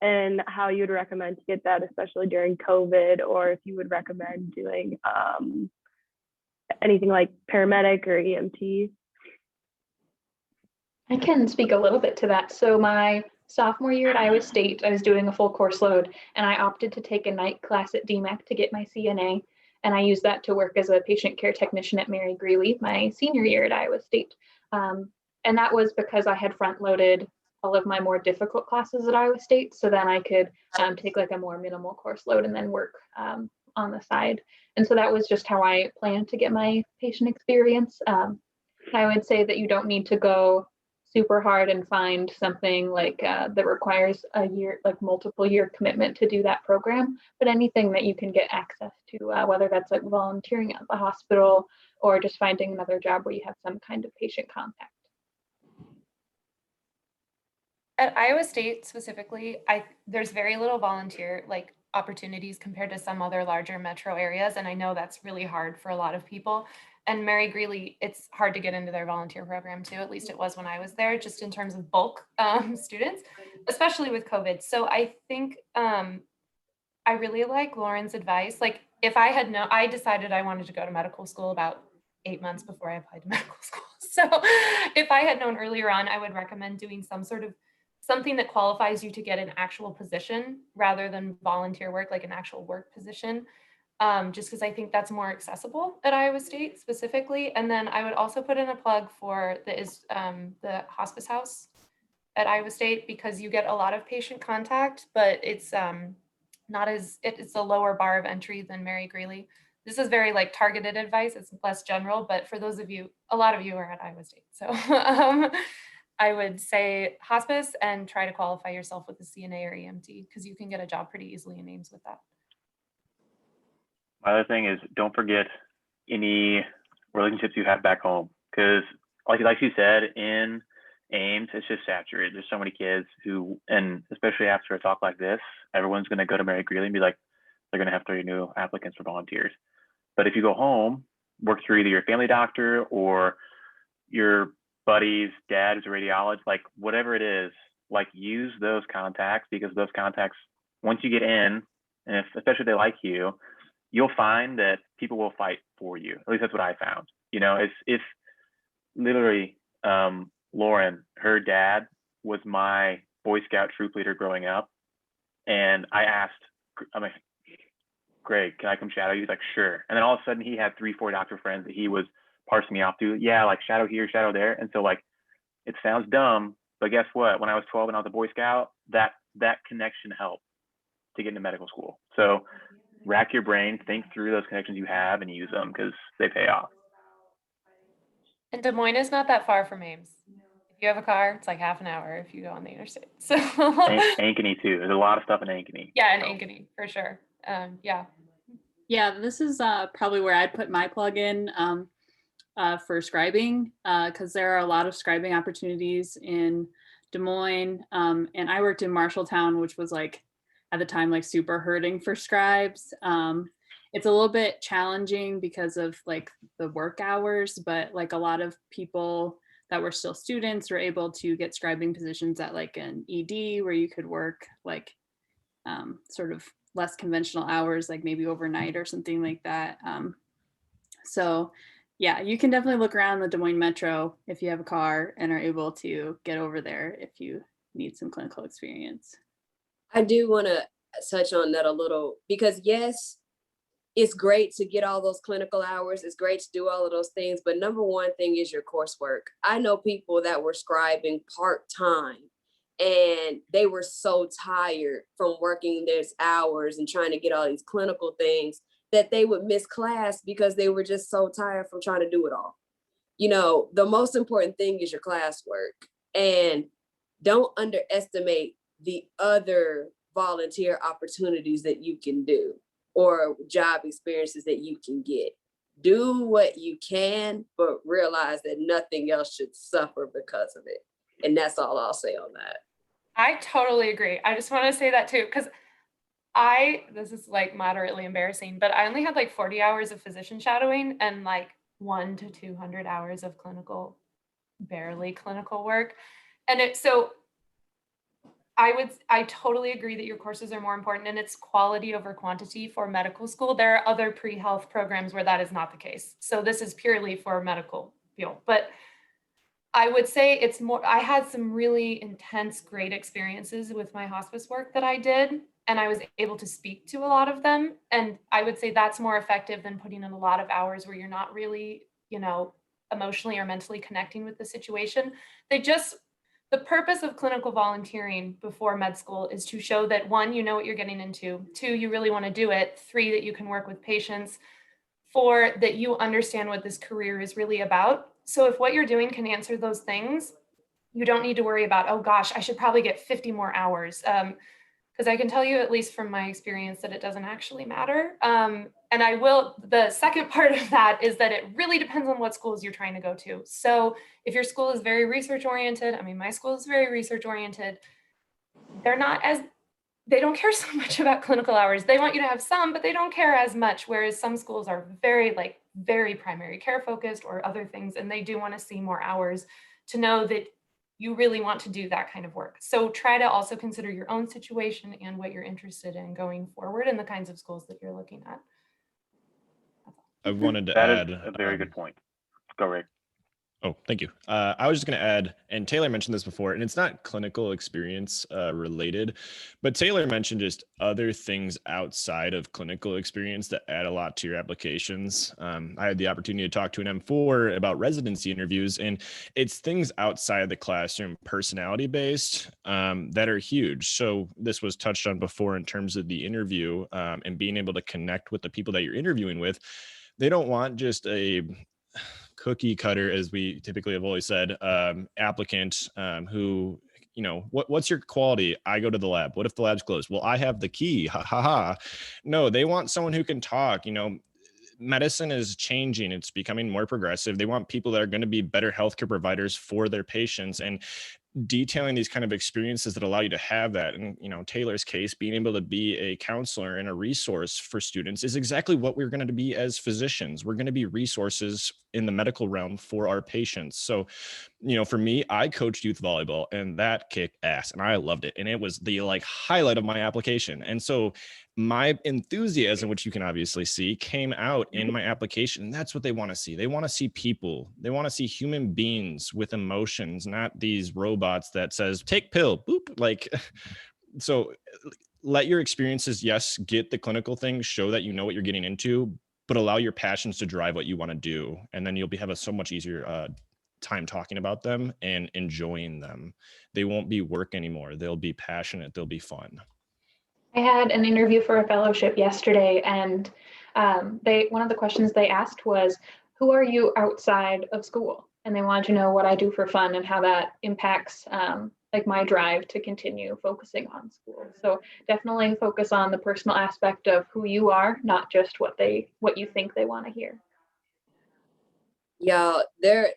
and how you would recommend to get that, especially during COVID, or if you would recommend doing anything like paramedic or EMT. I can speak a little bit to that. So my sophomore year at Iowa State, I was doing a full course load, and I opted to take a night class at DMAC to get my CNA. And I used that to work as a patient care technician at Mary Greeley my senior year at Iowa State. And that was because I had front loaded all of my more difficult classes at Iowa State. So then I could take like a more minimal course load and then work on the side. And so that was just how I planned to get my patient experience. I would say that you don't need to go super hard and find something like that requires a year, like multiple year commitment to do that program, but anything that you can get access to, whether that's like volunteering at the hospital or just finding another job where you have some kind of patient contact. At Iowa State specifically, there's very little volunteer like opportunities compared to some other larger metro areas. And I know that's really hard for a lot of people. And Mary Greeley, it's hard to get into their volunteer program too. At least it was when I was there, just in terms of bulk students, especially with COVID. So I think I really like Lauren's advice. Like if I had I decided I wanted to go to medical school about 8 months before I applied to medical school. So if I had known earlier on, I would recommend doing something that qualifies you to get an actual position rather than volunteer work, like an actual work position. Just because I think that's more accessible at Iowa State specifically. And then I would also put in a plug for the hospice house at Iowa State, because you get a lot of patient contact, but it's it's a lower bar of entry than Mary Greeley. This is very like targeted advice. It's less general, but for those of you, a lot of you are at Iowa State. So I would say hospice and try to qualify yourself with a CNA or EMT, because you can get a job pretty easily in Ames with that. My other thing is, don't forget any relationships you have back home, because like you said, in Ames, it's just saturated. There's so many kids who, and especially after a talk like this, everyone's going to go to Mary Greeley and be like, they're going to have 30 new applicants for volunteers. But if you go home, work through either your family doctor or your buddy's dad is a radiologist, like whatever it is, like use those contacts, because those contacts, once you get in, and especially if they like you, you'll find that people will fight for you. At least that's what I found. You know, it's literally Lauren, her dad was my Boy Scout troop leader growing up. And I asked, I'm like, Greg, can I come shadow you? He's like, sure. And then all of a sudden he had 3-4 doctor friends that he was parsing me off to. Yeah, like shadow here, shadow there. And so like, it sounds dumb, but guess what? When I was 12 and I was a Boy Scout, that connection helped to get into medical school. So rack your brain, think through those connections you have and use them, because they pay off. And Des Moines is not that far from Ames. If you have a car, it's like half an hour if you go on the interstate. So Ankeny too. There's a lot of stuff in Ankeny. Yeah, in Ankeny for sure. Yeah, this is probably where I'd put my plug in for scribing, because there are a lot of scribing opportunities in Des Moines. And I worked in Marshalltown, which was like at the time like super hurting for scribes. It's a little bit challenging because of like the work hours, but like a lot of people that were still students were able to get scribing positions at like an ED where you could work like sort of less conventional hours, like maybe overnight or something like that. So yeah, you can definitely look around the Des Moines Metro if you have a car and are able to get over there if you need some clinical experience. I do want to touch on that a little, because yes, it's great to get all those clinical hours. It's great to do all of those things. But number one thing is your coursework. I know people that were scribing part-time and they were so tired from working those hours and trying to get all these clinical things that they would miss class because they were just so tired from trying to do it all. You know, the most important thing is your classwork, and don't underestimate the other volunteer opportunities that you can do or job experiences that you can get. do what you can, but realize that nothing else should suffer because of it. And that's all I'll say on that. I totally agree. I just want to say that too, because this is like moderately embarrassing, but I only had like 40 hours of physician shadowing and like 100 to 200 hours of barely clinical work. And so I totally agree that your courses are more important, and it's quality over quantity for medical school. There are other pre-health programs where that is not the case. So this is purely for medical field, but I would say it's more, I had some really intense, great experiences with my hospice work that I did, and I was able to speak to a lot of them. And I would say that's more effective than putting in a lot of hours where you're not really, emotionally or mentally connecting with the situation. The purpose of clinical volunteering before med school is to show that 1, you know what you're getting into, 2, you really want to do it, 3, that you can work with patients, 4, that you understand what this career is really about. So if what you're doing can answer those things, you don't need to worry about, oh gosh, I should probably get 50 more hours. Because I can tell you, at least from my experience, that it doesn't actually matter. And the second part of that is that it really depends on what schools you're trying to go to. So if your school is very research oriented, my school is very research oriented, they don't care so much about clinical hours. They want you to have some, but they don't care as much. Whereas some schools are very primary care focused or other things, and they do want to see more hours to know that you really want to do that kind of work. So try to also consider your own situation and what you're interested in going forward and the kinds of schools that you're looking at. I wanted to That add is a very good point. Go, Rick. Oh, thank you. I was just going to add, and Taylor mentioned this before, and it's not clinical experience related, but Taylor mentioned just other things outside of clinical experience that add a lot to your applications. I had the opportunity to talk to an M4 about residency interviews, and it's things outside the classroom, personality based, that are huge. So this was touched on before in terms of the interview and being able to connect with the people that you're interviewing with. They don't want just a cookie cutter, as we typically have always said, applicant who, what's your quality? I go to the lab. What if the lab's closed? Well, I have the key. Ha ha ha. No, they want someone who can talk. Medicine is changing. It's becoming more progressive. They want people that are going to be better healthcare providers for their patients, and detailing these kind of experiences that allow you to have that. And, Taylor's case, being able to be a counselor and a resource for students is exactly what we're going to be as physicians. We're going to be resources in the medical realm for our patients. So, for me, I coached youth volleyball, and that kicked ass, and I loved it. And it was the highlight of my application. And so my enthusiasm, which you can obviously see, came out in my application. And that's what they want to see. They want to see people. They want to see human beings with emotions, not these robots that says, take pill, boop. So let your experiences, yes, get the clinical things, show that you know what you're getting into, but allow your passions to drive what you want to do. And then you'll have a so much easier time talking about them and enjoying them. They won't be work anymore. They'll be passionate. They'll be fun. I had an interview for a fellowship yesterday, and one of the questions they asked was, who are you outside of school? And they wanted to know what I do for fun and how that impacts my drive to continue focusing on school. So definitely focus on the personal aspect of who you are, not just what you think they want to hear. Y'all, there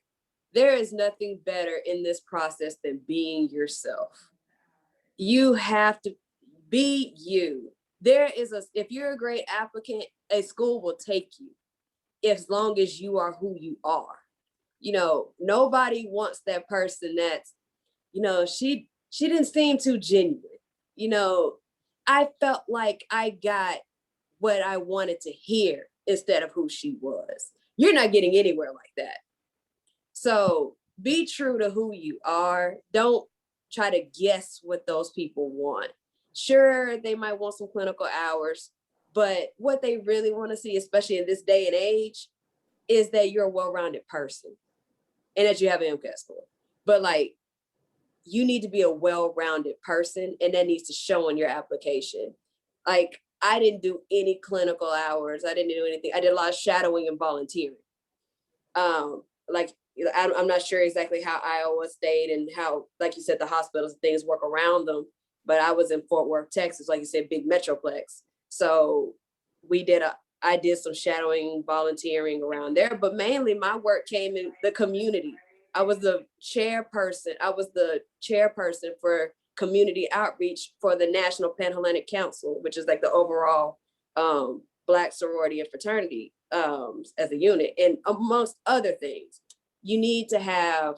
is nothing better in this process than being yourself. You have to be you. If you're a great applicant, a school will take you as long as you are who you are. Nobody wants that person that's, she didn't seem too genuine. I felt like I got what I wanted to hear instead of who she was. You're not getting anywhere like that. So be true to who you are. Don't try to guess what those people want. Sure, they might want some clinical hours, but what they really want to see, especially in this day and age, is that you're a well-rounded person and that you have an MCAT score. But you need to be a well-rounded person, and that needs to show on your application. I didn't do any clinical hours. I didn't do anything. I did a lot of shadowing and volunteering. I'm not sure exactly how Iowa State and how, like you said, the hospitals and things work around them. But I was in Fort Worth, Texas, like you said, big metroplex. So we did I did some shadowing, volunteering around there, but mainly my work came in the community. I was the chairperson for community outreach for the National Pan-Hellenic Council, which is like the overall Black sorority and fraternity as a unit. And amongst other things, you need to have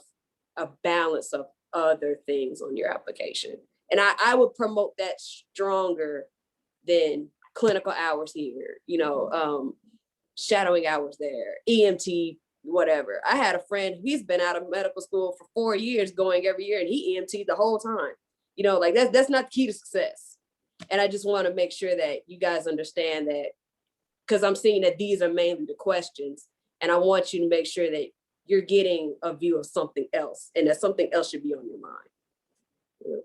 a balance of other things on your application. And I would promote that stronger than clinical hours here, shadowing hours there, EMT, whatever. I had a friend, he's been out of medical school for 4 years, going every year, and he EMT'd the whole time. Like that's not the key to success. And I just want to make sure that you guys understand that, because I'm seeing that these are mainly the questions, and I want you to make sure that you're getting a view of something else, and that something else should be on your mind.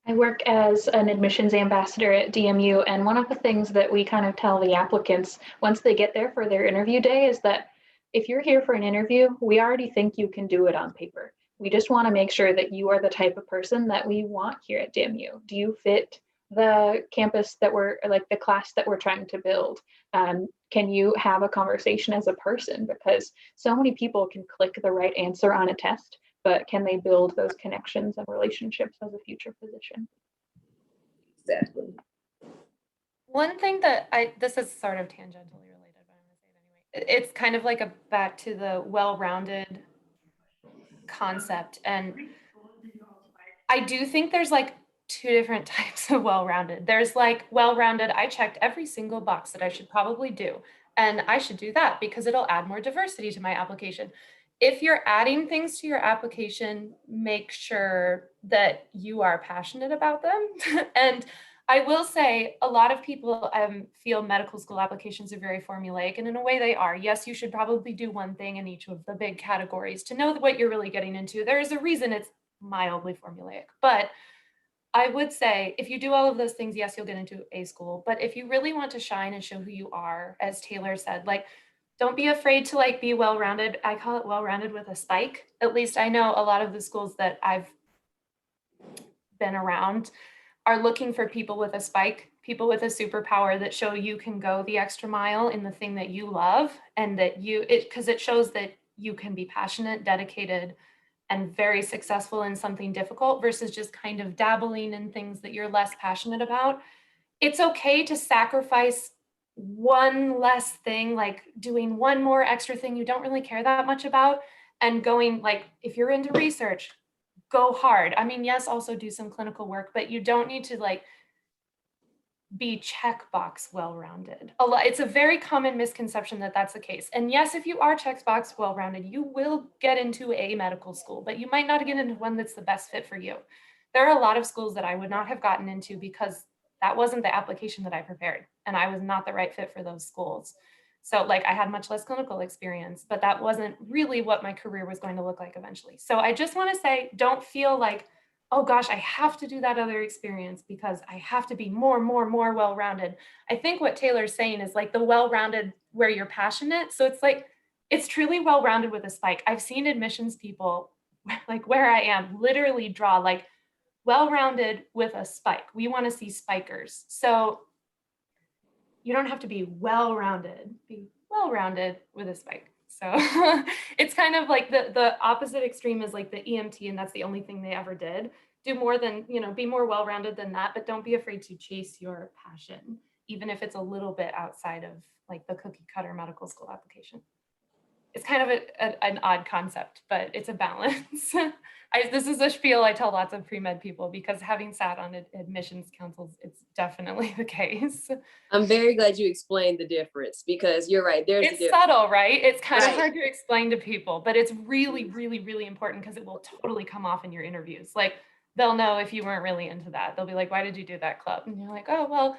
I work as an admissions ambassador at DMU, and one of the things that we kind of tell the applicants once they get there for their interview day is that if you're here for an interview, we already think you can do it on paper. We just want to make sure that you are the type of person that we want here at DMU. Do you fit the campus that the class that we're trying to build? Can you have a conversation as a person? Because so many people can click the right answer on a test, but can they build those connections and relationships as a future physician? Exactly. One thing that this is sort of tangentially related, but I'm gonna say it anyway. It's kind of like back to the well-rounded concept. And I do think there's like two different types of well-rounded. There's like well-rounded, I checked every single box that I should probably do. And I should do that because it'll add more diversity to my application. If you're adding things to your application, make sure that you are passionate about them. And I will say a lot of people feel medical school applications are very formulaic, and in a way they are. Yes, you should probably do one thing in each of the big categories to know what you're really getting into. There is a reason it's mildly formulaic, but I would say if you do all of those things, yes, you'll get into a school. But if you really want to shine and show who you are, as Taylor said, like, don't be afraid to like be well-rounded. I call it well-rounded with a spike. At least I know a lot of the schools that I've been around are looking for people with a spike, people with a superpower that show you can go the extra mile in the thing that you love, and that because it shows that you can be passionate, dedicated, and very successful in something difficult versus just kind of dabbling in things that you're less passionate about. It's okay to sacrifice one less thing, like doing one more extra thing you don't really care that much about, and going, like, if you're into research, go hard. I mean, yes, also do some clinical work, but you don't need to like be checkbox well-rounded. It's a very common misconception that that's the case. And yes, if you are checkbox well-rounded, you will get into a medical school, but you might not get into one that's the best fit for you. There are a lot of schools that I would not have gotten into because that wasn't the application that I prepared, and I was not the right fit for those schools. So like I had much less clinical experience, but that wasn't really what my career was going to look like eventually. So I just want to say, don't feel like, oh gosh, I have to do that other experience because I have to be more well-rounded. I think what Taylor's saying is like the well-rounded where you're passionate. So it's like, it's truly well-rounded with a spike. I've seen admissions people like where I am literally draw like well-rounded with a spike. We want to see spikers. So you don't have to be well-rounded, be well-rounded with a spike. So it's kind of like the opposite extreme is like the EMT, and that's the only thing they ever did. Do more than, be more well-rounded than that, but don't be afraid to chase your passion, even if it's a little bit outside of like the cookie cutter medical school application. It's kind of an odd concept, but it's a balance. This is a spiel I tell lots of pre-med people because having sat on admissions councils, it's definitely the case. I'm very glad you explained the difference because you're right. It's subtle, right? It's kind of hard to explain to people, but it's really, really, really important because it will totally come off in your interviews. Like they'll know if you weren't really into that. They'll be like, why did you do that club? And you're like, oh, well,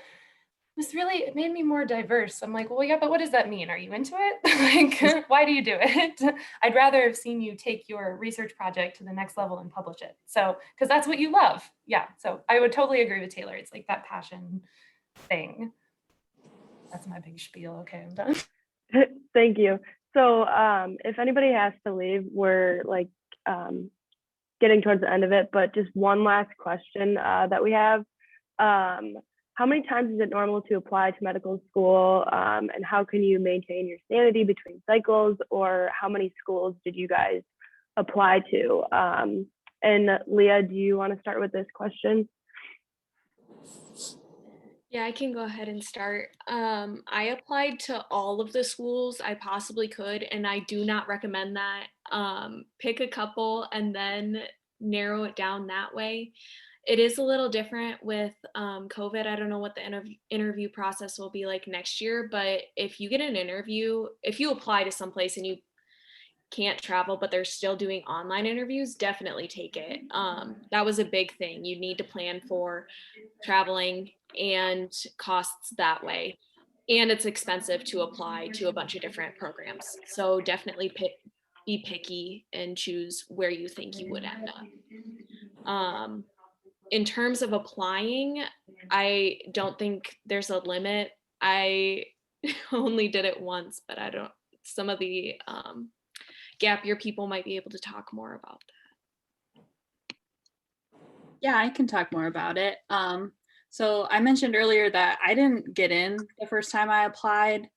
it made me more diverse. I'm like, well, yeah, but what does that mean? Are you into it? Like, why do you do it? I'd rather have seen you take your research project to the next level and publish it. So, because that's what you love. Yeah. So I would totally agree with Taylor. It's like that passion thing. That's my big spiel. Okay, I'm done. Thank you. So if anybody has to leave, we're like getting towards the end of it, but just one last question that we have. how many times is it normal to apply to medical school, and how can you maintain your sanity between cycles, or how many schools did you guys apply to? And Leah, do you want to start with this question? Yeah, I can go ahead and start. I applied to all of the schools I possibly could, and I do not recommend that. Pick a couple and then narrow it down that way. It is a little different with COVID. I don't know what the interview process will be like next year, but if you get an interview, if you apply to someplace and you can't travel, but they're still doing online interviews, definitely take it. That was a big thing. You need to plan for traveling and costs that way. And it's expensive to apply to a bunch of different programs. So definitely be picky and choose where you think you would end up. In terms of applying, I don't think there's a limit. I only did it once, but I don't, some of the gap year people might be able to talk more about that. Yeah, I can talk more about it. So I mentioned earlier that I didn't get in the first time I applied.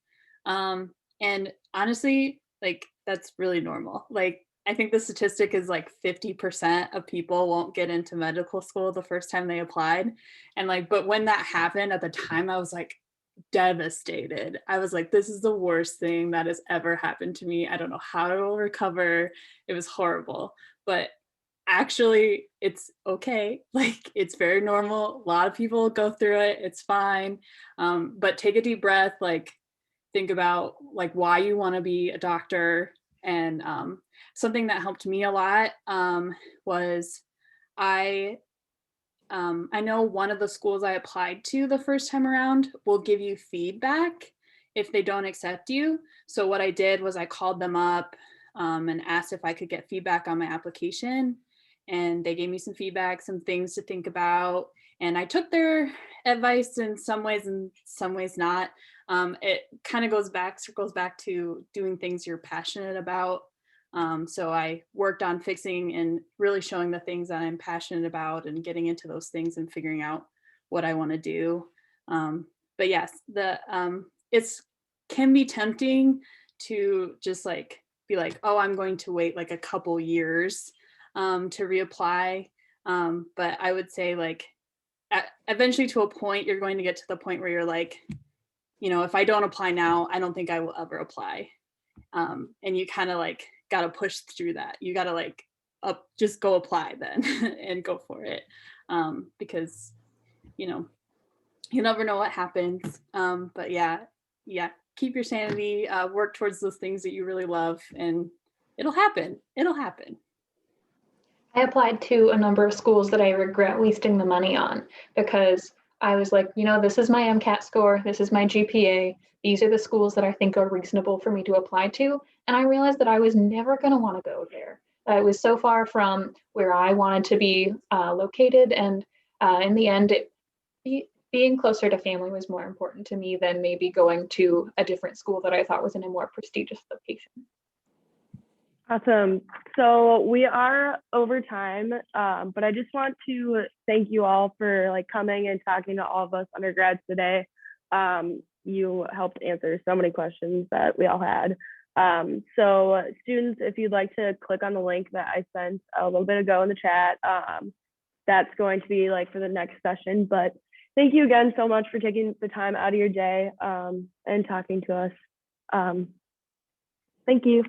And honestly, like that's really normal. Like I think the statistic is like 50% of people won't get into medical school the first time they applied. And like, but when that happened at the time, I was like devastated. I was like, this is the worst thing that has ever happened to me. I don't know how I will recover. It was horrible. But actually, it's okay. Like, it's very normal. A lot of people go through it. It's fine. But take a deep breath, like, think about like why you want to be a doctor. And something that helped me a lot was I know one of the schools I applied to the first time around will give you feedback if they don't accept you. So what I did was I called them up and asked if I could get feedback on my application. And they gave me some feedback, some things to think about. And I took their advice in some ways and some ways not. It kind of circles back to doing things you're passionate about. So I worked on fixing and really showing the things that I'm passionate about and getting into those things and figuring out what I want to do. But yes, it's can be tempting to just like be like, oh, I'm going to wait like a couple years to reapply. But I would say like eventually to a point, you're going to get to the point where you're like, you know, if I don't apply now, I don't think I will ever apply. And you kind of like got to push through that. You got to like just go apply then and go for it. Because, you know, you never know what happens. But yeah, keep your sanity, work towards those things that you really love, and it'll happen. I applied to a number of schools that I regret wasting the money on because I was like, you know, this is my MCAT score, this is my GPA, these are the schools that I think are reasonable for me to apply to. And I realized that I was never going to want to go there. It was so far from where I wanted to be located. And in the end, being closer to family was more important to me than maybe going to a different school that I thought was in a more prestigious location. Awesome. So we are over time, but I just want to thank you all for like coming and talking to all of us undergrads today. You helped answer so many questions that we all had. So students, if you'd like to click on the link that I sent a little bit ago in the chat, that's going to be like for the next session. But thank you again so much for taking the time out of your day and talking to us. Thank you.